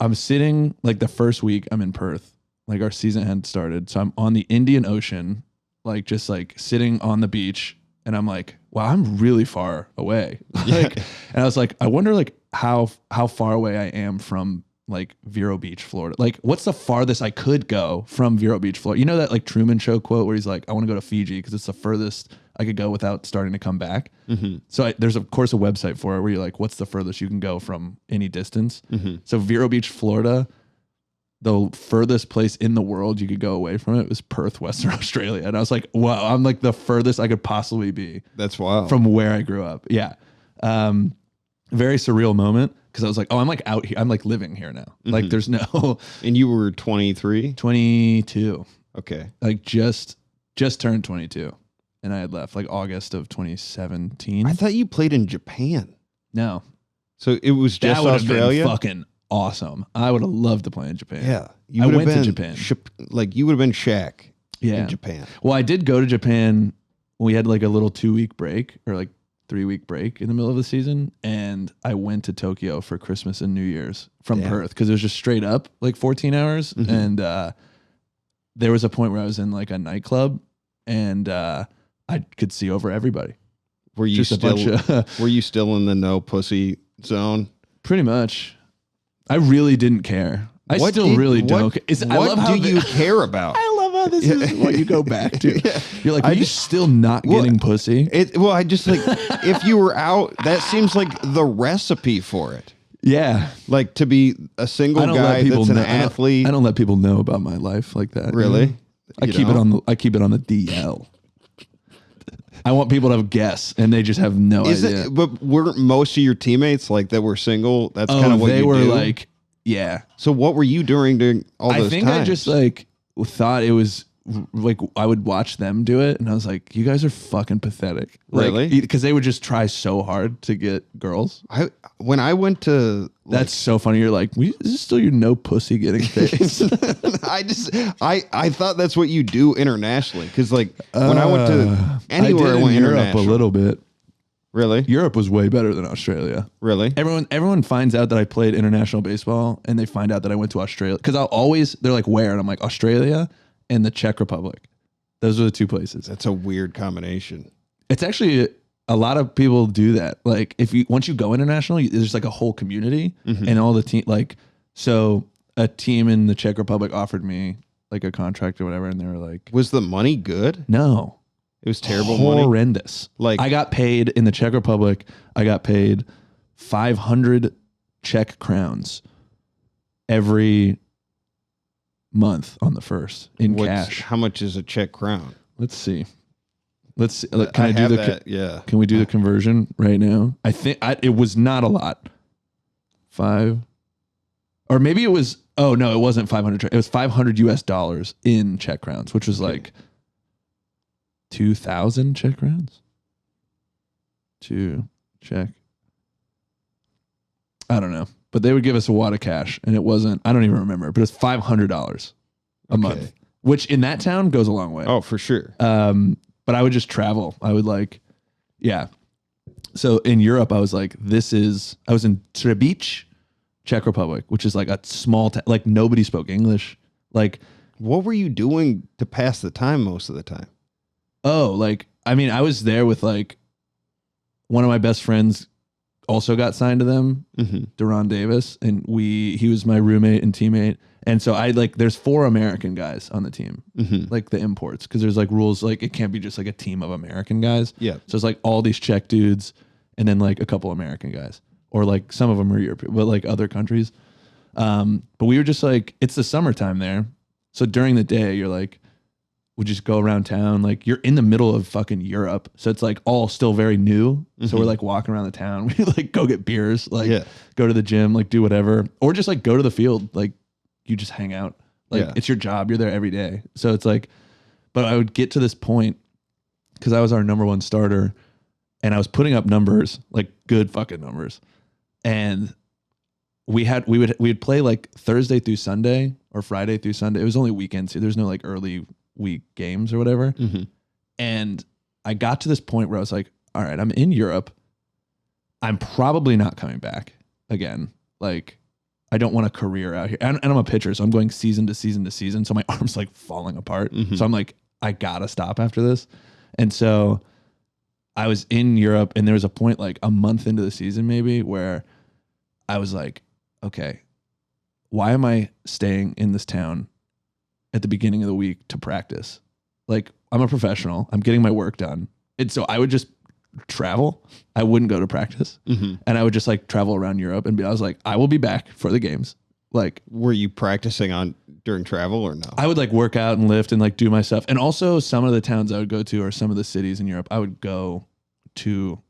I'm sitting like the first week I'm in Perth, like our season hadn't started. So I'm on the Indian Ocean, like just like sitting on the beach. And I'm like, wow, I'm really far away. Like, and I was like, I wonder like how far away I am from like Vero Beach, Florida. Like what's the farthest I could go from Vero Beach, Florida? You know that like Truman Show quote where he's like, I want to go to Fiji because it's the furthest I could go without starting to come back. Mm-hmm. So there's of course a website for it where you're like, what's the furthest you can go from any distance? Mm-hmm. So Vero Beach, Florida, the furthest place in the world you could go away from it was Perth, Western Australia. And I was like, wow, I'm like the furthest I could possibly be. That's wild. From where I grew up. Yeah. Very surreal moment because I was like, oh, I'm like out here. I'm like living here now. Mm-hmm. Like there's no. And you were 23? 22. Okay. Like just turned 22. And I had left like August of 2017. I thought you played in Japan. No. So it was just that Australia? Been fucking awesome. I would have loved to play in Japan. Yeah. I went to Japan. Like you would have been Shaq in Japan. Well, I did go to Japan when we had like a little 2-week break or like 3-week break in the middle of the season. And I went to Tokyo for Christmas and New Year's from Perth because it was just straight up like 14 hours. Mm-hmm. And there was a point where I was in like a nightclub and I could see over everybody. Were you were you still in the no pussy zone? Pretty much. I really didn't care. I still really don't. What do you care about? I love how this is what you go back to. Yeah. You're like, are you still not getting pussy? I just like, if you were out, that seems like the recipe for it. Yeah. Like to be a single guy that's an athlete. I don't let people know about my life like that. Really? I keep it on the DL. I want people to have guess, and they just have no idea. But weren't most of your teammates like that were single? That's kind of what they were do? Like, yeah. So what were you doing during all those times? I just like thought it was like I would watch them do it, and I was like, you guys are fucking pathetic. Really? Because they would just try so hard to get girls. When I went to... That's so funny. You're like, is this still your no pussy getting face? I thought that's what you do internationally. Because like when I went to anywhere, I went Europe international. A little bit. Really? Europe was way better than Australia. Really? Everyone finds out that I played international baseball, and they find out that I went to Australia. Because they're like, where? And I'm like, Australia and the Czech Republic. Those are the two places. That's a weird combination. It's actually... A lot of people do that. Like once you go international, there's like a whole community and all the team. Like, so a team in the Czech Republic offered me like a contract or whatever. And they were like, was the money good? No, it was terrible. Horrendous. Like I got paid in the Czech Republic. I got paid 500 Czech crowns every month on the first in cash. How much is a Czech crown? Let's see. Can we do the conversion right now? I think it was not a lot. Or maybe it was. Oh no, it wasn't 500. It was $500 in Czech crowns, which was like 2,000 Czech crowns. To Czech. I don't know, but they would give us a wad of cash, and it wasn't. I don't even remember, but it's $500 a month, which in that town goes a long way. Oh, for sure. But I would just travel. I would like, yeah. So in Europe, I was like, I was in Třebíč, Czech Republic, which is like a small town. Like nobody spoke English. Like, what were you doing to pass the time most of the time? Oh, like, I mean, I was there with like one of my best friends also got signed to them, Duran Davis, and he was my roommate and teammate. And so there's 4 American guys on the team, like the imports, because there's like rules, like it can't be just like a team of American guys. Yeah. So it's like all these Czech dudes and then like a couple American guys, or like some of them are European, but like other countries. But we were just like, it's the summertime there. So during the day, you're like, we just go around town. Like you're in the middle of fucking Europe. So it's like all still very new. So we're like walking around the town. We like go get beers, like go to the gym, like do whatever, or just like go to the field. Like, you just hang out. Like it's your job. You're there every day. So it's like, but I would get to this point because I was our number 1 starter and I was putting up numbers, like good fucking numbers. And we would play like Thursday through Sunday or Friday through Sunday. It was only weekends. There's no like early week games or whatever. And I got to this point where I was like, all right, I'm in Europe. I'm probably not coming back again. Like, I don't want a career out here. And I'm a pitcher, so I'm going season to season to season. So my arm's like falling apart. So I'm like, I gotta stop after this. And so I was in Europe, and there was a point like a month into the season maybe where I was like, okay, why am I staying in this town at the beginning of the week to practice? Like, I'm a professional. I'm getting my work done. And so I would just travel. I wouldn't go to practice. And I would just like travel around Europe I was like, I will be back for the games. Like, were you practicing during travel or no? I would like work out and lift and like do my stuff. And also some of the towns I would go to or some of the cities in Europe, I would go to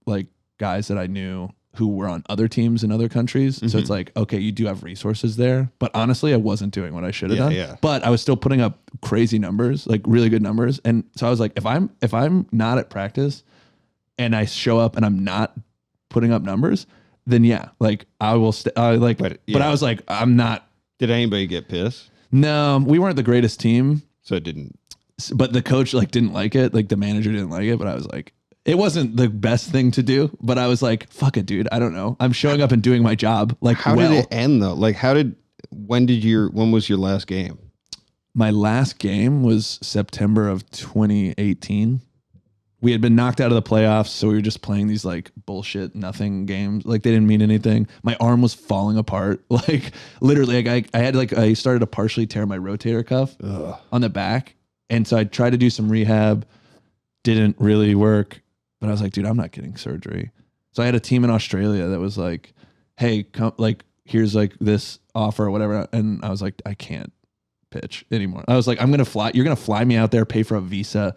like guys that I knew who were on other teams in other countries. So it's like, okay, you do have resources there. But honestly, I wasn't doing what I should have done. Yeah. But I was still putting up crazy numbers, like really good numbers. And so I was like, if I'm not at practice and I show up and I'm not putting up numbers, then yeah, like I will but I was like, I'm not. Did anybody get pissed? No, we weren't the greatest team. So it didn't. But the coach like didn't like it. Like the manager didn't like it. But I was like, it wasn't the best thing to do. But I was like, fuck it, dude. I don't know. I'm showing up and doing my job. Like, how did it end though? Like, when was your last game? My last game was September of 2018. We had been knocked out of the playoffs, so we were just playing these like bullshit nothing games. Like they didn't mean anything. My arm was falling apart. Like literally, like I started to partially tear my rotator cuff on the back, and so I tried to do some rehab. Didn't really work, but I was like, dude, I'm not getting surgery. So I had a team in Australia that was like, hey, come, like here's like this offer or whatever, and I was like, I can't pitch anymore. I was like, I'm gonna fly. You're gonna fly me out there, pay for a visa.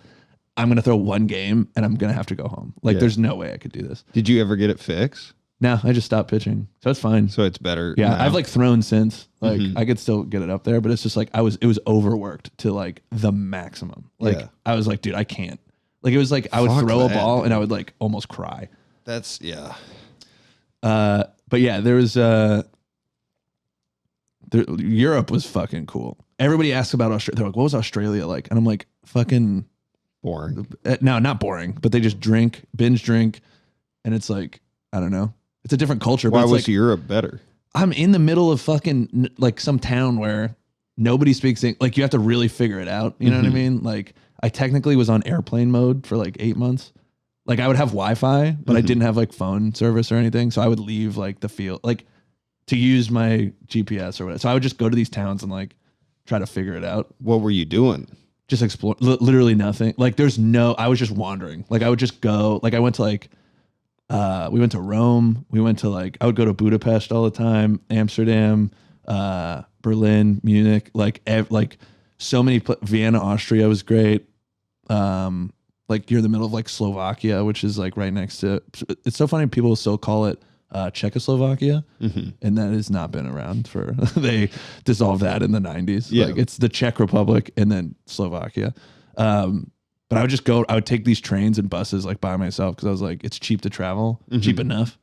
I'm going to throw one game and I'm going to have to go home. Like there's no way I could do this. Did you ever get it fixed? No, I just stopped pitching. So it's fine. So it's better. Yeah. now. I've like thrown since, like I could still get it up there, but it's just like, it was overworked to like the maximum. Like I was like, dude, I can't. Like, it was like, I would throw a ball and I would like almost cry. That's yeah. But yeah, there was, Europe was fucking cool. Everybody asks about Australia. They're like, what was Australia like? And I'm like, fucking boring. No, not boring, but they just binge drink. And it's like, I don't know. It's a different culture. Why but it's was like, Europe better? I'm in the middle of fucking like some town where nobody speaks English. Like you have to really figure it out. You know what I mean? Like I technically was on airplane mode for like 8 months. Like I would have Wi-Fi, but I didn't have like phone service or anything. So I would leave like the field, like to use my GPS or whatever. So I would just go to these towns and like try to figure it out. What were you doing? Just explore, literally nothing. Like I was just wandering. Like I would just go, like I went to like, we went to Rome. We went to like, I would go to Budapest all the time, Amsterdam, Berlin, Munich, like so many, Vienna, Austria was great. Like you're in the middle of like Slovakia, which is like right next to, it's so funny. People still call it Czechoslovakia, and that has not been around for, they dissolved that in the 90s. Yeah. Like it's the Czech Republic and then Slovakia. But I would take these trains and buses like by myself because I was like, it's cheap to travel, cheap enough.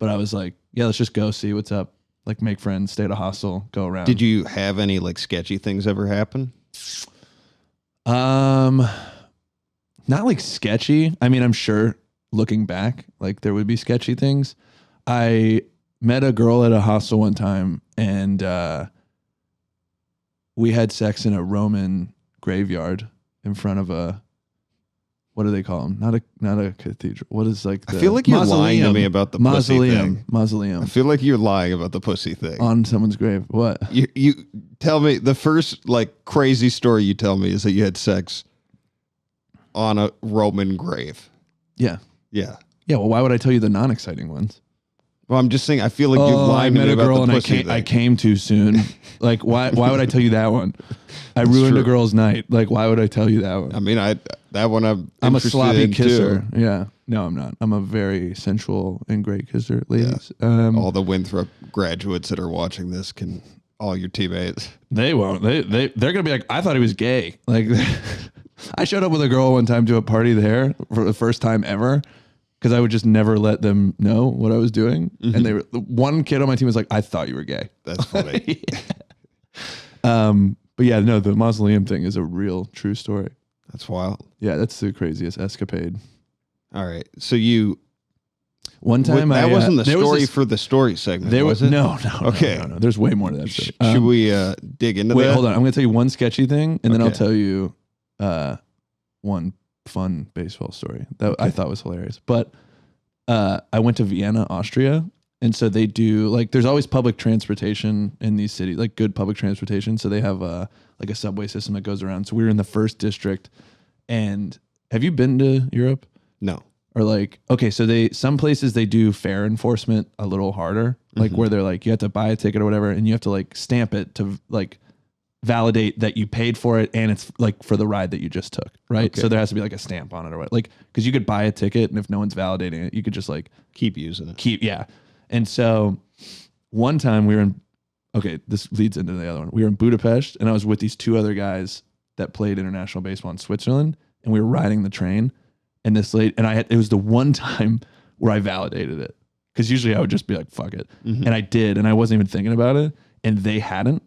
But I was like, yeah, let's just go see what's up. Like make friends, stay at a hostel, go around. Did you have any like sketchy things ever happen? Not like sketchy. I mean, I'm sure looking back, like there would be sketchy things. I met a girl at a hostel one time and we had sex in a Roman graveyard in front of a, what do they call them? Not a cathedral. What is like the I feel like you're lying to me about the pussy thing. Mausoleum. I feel like you're lying about the pussy thing. On someone's grave. What? You tell me the first like crazy story you tell me is that you had sex on a Roman grave. Yeah. Yeah. Yeah. Well, why would I tell you the non-exciting ones? Well, I'm just saying. I feel like you're lying to me about the pussy thing. I came too soon. Like, why would I tell you that one? I ruined a girl's night. Like, why would I tell you that one? I mean, I'm a sloppy kisser. Too. Yeah. No, I'm not. I'm a very sensual and great kisser, ladies. Yeah. All the Winthrop graduates that are watching this all your teammates. They won't. They're gonna be like, I thought he was gay. Like, I showed up with a girl one time to a party there for the first time ever. Because I would just never let them know what I was doing. And one kid on my team was like, I thought you were gay. That's funny. But yeah, no, the mausoleum thing is a real true story. That's wild. Yeah, that's the craziest escapade. All right. So One time that wasn't the there was story this- for the story segment, There was was it? no. Okay. No. There's way more to that story. Should we dig into Wait, that? hold on. I'm going to tell you one sketchy thing, and then I'll Okay. tell you one fun baseball story that I thought was hilarious. But I went to Vienna, Austria, and so they do like there's always public transportation in these cities, like good public transportation. So they have like a subway system that goes around. So we were in the first district, and have you been to Europe? No. Or like, okay, so some places they do fare enforcement a little harder, like where they're like, you have to buy a ticket or whatever, and you have to like stamp it to like validate that you paid for it and it's like for the ride that you just took, right? Okay. So there has to be like a stamp on it or what, like, because you could buy a ticket and if no one's validating it, you could just like Keep using it. yeah. And so one time we were in, okay, this leads into the other one. We were in Budapest and I was with these two other guys that played international baseball in Switzerland, and we were riding the train. And this lady, and it was the one time where I validated it. Because usually I would just be like, fuck it. Mm-hmm. And I did. And I wasn't even thinking about it. And they hadn't.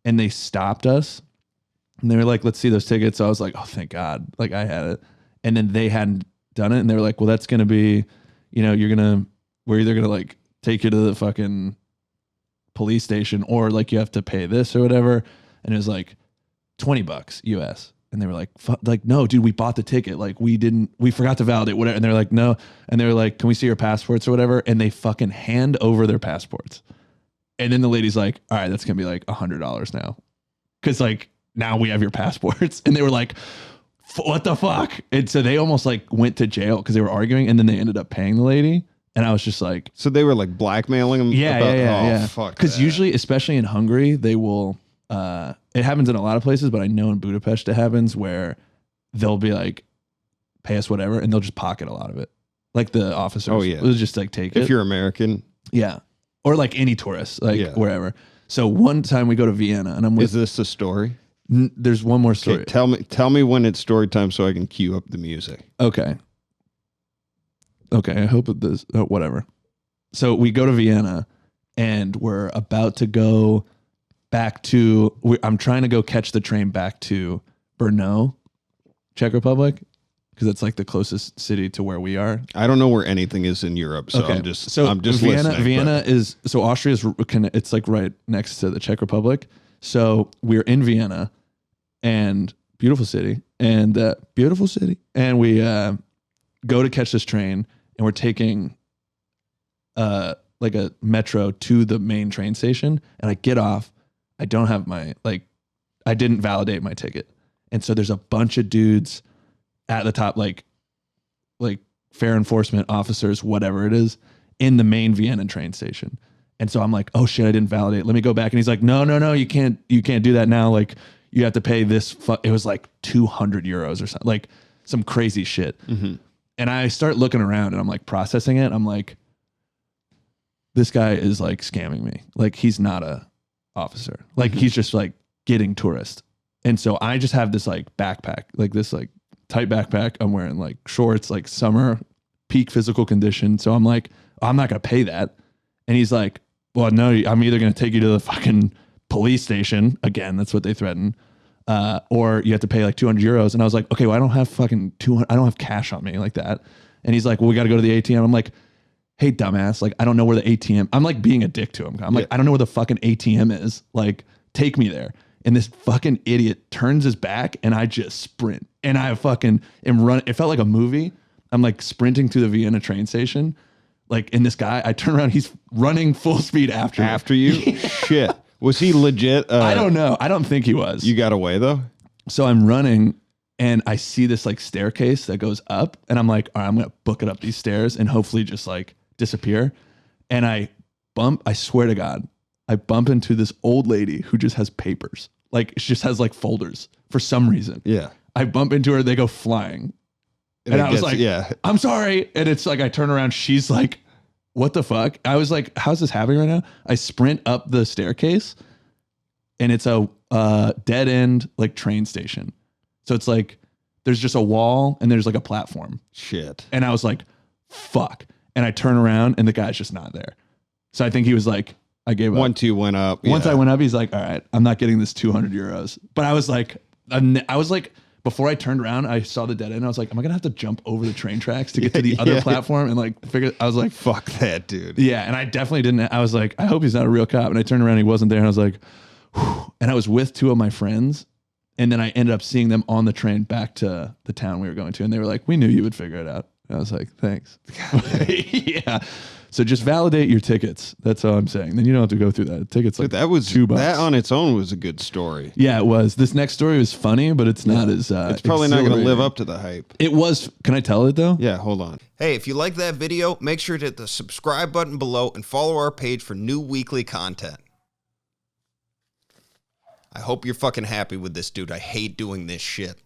And they stopped us. And they were like, let's see those tickets. So I was like, oh, thank God. Like I had it. And then they hadn't done it. And they were like, well, that's going to be, we're either going to like take you to the fucking police station or like you have to pay this or whatever. And it was like $20 US. And they were like, no, dude, we bought the ticket. Like we forgot to validate whatever. And they're like, no. And they were like, can we see your passports or whatever? And they fucking hand over their passports. And then the lady's like, all right, that's going to be like $100 now. Cause like now we have your passports. And they were like, what the fuck? And so they almost like went to jail because they were arguing. And then they ended up paying the lady. And I was just like, So they were like blackmailing them? yeah. Fuck. Because that. usually, especially in Hungary, they will, it happens in a lot of places, but I know in Budapest it happens where they'll be like, pay us whatever, and they'll just pocket a lot of it. Like the officers will just like take it. If you're American. Yeah. Or like any tourist, like wherever. So one time we go to Vienna and I'm with. Is this a story? There's one more story. Okay, tell me when it's story time so I can cue up the music. Okay. I hope it does. Whatever. So we go to Vienna and we're about to go back to, I'm trying to go catch the train back to Brno, Czech Republic, because it's like the closest city to where we are. I don't know where anything is in Europe, so I'm just Vienna, listening. Vienna is, so Austria is, it's like right next to the Czech Republic. So we're in Vienna, and beautiful city, and we go to catch this train, and we're taking like a metro to the main train station, and I get off. I don't have I didn't validate my ticket. And so there's a bunch of dudes at the top, like fare enforcement officers, whatever it is, in the main Vienna train station. And so I'm like, oh shit, I didn't validate. Let me go back. And he's like, no, you can't do that now. Like you have to pay this. It was like 200 euros or something, like some crazy shit. Mm-hmm. And I start looking around and I'm like processing it. I'm like, this guy is like scamming me. Like he's not a officer. Like he's just like getting tourist. And so I just have this like backpack, like this like tight backpack. I'm wearing like shorts, like summer, peak physical condition. So I'm like, I'm not going to pay that. And he's like, well, no, I'm either going to take you to the fucking police station. Again, that's what they threaten. Or you have to pay like 200 euros. And I was like, okay, well, I don't have fucking 200. I don't have cash on me like that. And he's like, well, we got to go to the ATM. I'm like, hey, dumbass. Like, I don't know where the ATM, I'm like being a dick to him. I'm like, I don't know where the fucking ATM is. Like, take me there. And this fucking idiot turns his back and I just sprint. And I fucking am running. It felt like a movie. I'm like sprinting through the Vienna train station. Like, and this guy, I turn around, he's running full speed after me. After you? Shit. Was he legit? I don't know. I don't think he was. You got away though? So I'm running and I see this like staircase that goes up and I'm like, all right, I'm going to book it up these stairs and hopefully just like disappear. And I swear to God, I bump into this old lady who just has papers. Like she just has like folders for some reason. Yeah. I bump into her, they go flying. And I was like, I'm sorry. And it's like, I turn around, she's like, what the fuck? I was like, how's this happening right now? I sprint up the staircase and it's a dead end like train station. So it's like, there's just a wall and there's like a platform. Shit. And I was like, fuck. And I turn around and the guy's just not there. So I think he was like, I gave up. Once you went up. Once I went up, he's like, all right, I'm not getting this 200 euros. But I was like, before I turned around, I saw the dead end. I was like, am I going to have to jump over the train tracks to get to the other platform? And like, I was like, fuck that, dude. Yeah. And I definitely didn't. I was like, I hope he's not a real cop. And I turned around, he wasn't there. And I was like, whew. And I was with two of my friends. And then I ended up seeing them on the train back to the town we were going to. And they were like, we knew you would figure it out. And I was like, thanks. Yeah. So just validate your tickets. That's all I'm saying. Then you don't have to go through that. Tickets like that was $2. That on its own was a good story. Yeah, it was. This next story was funny, but it's not as it's probably not going to live up to the hype. It was. Can I tell it though? Yeah, hold on. Hey, if you like that video, make sure to hit the subscribe button below and follow our page for new weekly content. I hope you're fucking happy with this, dude. I hate doing this shit.